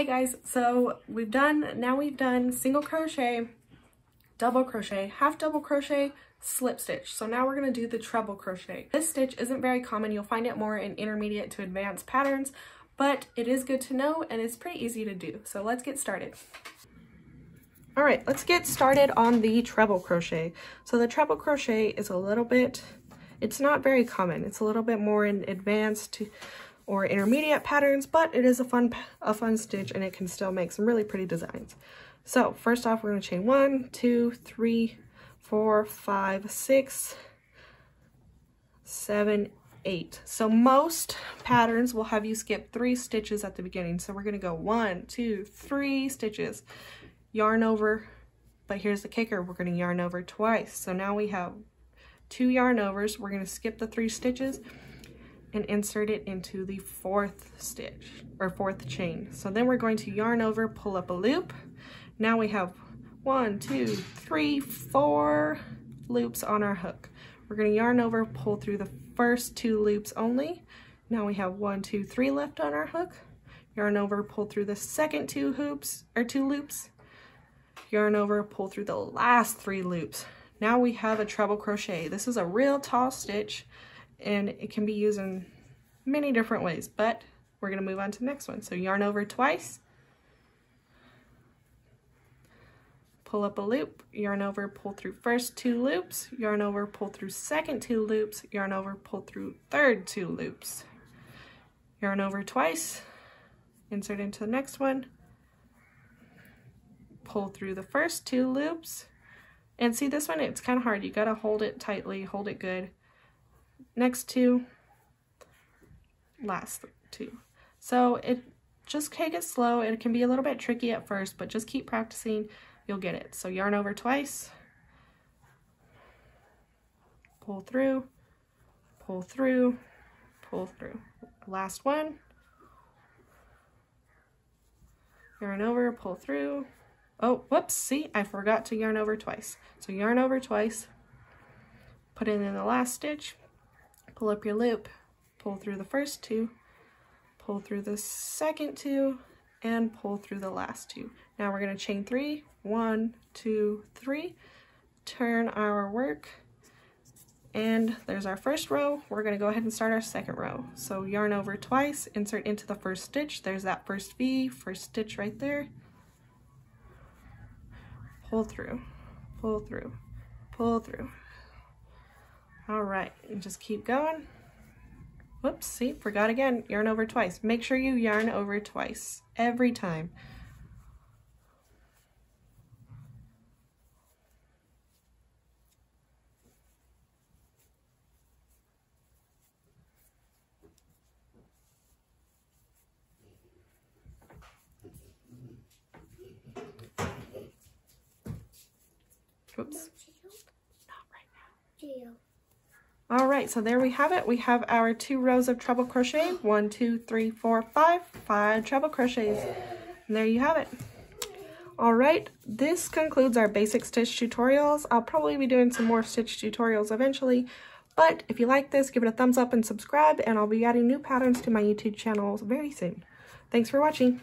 Hey guys, so we've done single crochet, double crochet, half double crochet, slip stitch. So now we're going to do the treble crochet. This stitch isn't very common. You'll find it more in intermediate to advanced patterns, but it is good to know and it's pretty easy to do. So let's get started. All right, let's get started on the treble crochet. So the treble crochet is a little bit, it's not very common. It's a little bit more in advanced or intermediate patterns, but it is a fun stitch and it can still make some really pretty designs. So first off, we're going to chain 1, 2, 3, 4, 5, 6, 7, 8. So most patterns will have you skip 3 stitches at the beginning. So we're going to go 1, 2, 3 stitches, yarn over, but here's the kicker, we're going to yarn over twice. So now we have 2 yarn overs. We're going to skip the 3 stitches and insert it into the 4th stitch or 4th chain. So then we're going to yarn over, pull up a loop. Now we have 1, 2, 3, 4 loops on our hook. We're going to yarn over, pull through the first 2 loops only. Now we have 1, 2, 3 left on our hook. Yarn over, pull through the second 2 loops. Yarn over, pull through the last 3 loops. Now we have a treble crochet. This is a real tall stitch and it can be used in many different ways, but we're going to move on to the next one. So yarn over twice, pull up a loop, yarn over, pull through first 2 loops, yarn over, pull through second 2 loops, yarn over, pull through third 2 loops, yarn over twice, insert into the next one, pull through the first 2 loops, and see this one, it's kind of hard. You got to hold it tightly, hold it good. Next 2, last 2. So it just take it slow. It can be a little bit tricky at first, but just keep practicing, you'll get it. So yarn over twice, pull through, pull through, pull through. Last one, yarn over, pull through. Oh, whoops, see, I forgot to yarn over twice. So yarn over twice, put it in the last stitch, pull up your loop, pull through the first 2, pull through the second 2, and pull through the last 2. Now we're going to chain 3, 1, 2, 3, turn our work, and there's our first row. We're going to go ahead and start our second row. So yarn over twice, insert into the first stitch. There's that first V, first stitch right there. Pull through, pull through, pull through. All right, and just keep going. Whoops, see, forgot again, yarn over twice. Make sure you yarn over twice every time. Whoops. Not right now. All right, so there we have it. We have our 2 rows of treble crochet. 1, 2, 3, 4, 5 treble crochets. And there you have it. All right, this concludes our basic stitch tutorials. I'll probably be doing some more stitch tutorials eventually, but if you like this, give it a thumbs up and subscribe, and I'll be adding new patterns to my YouTube channel very soon. Thanks for watching.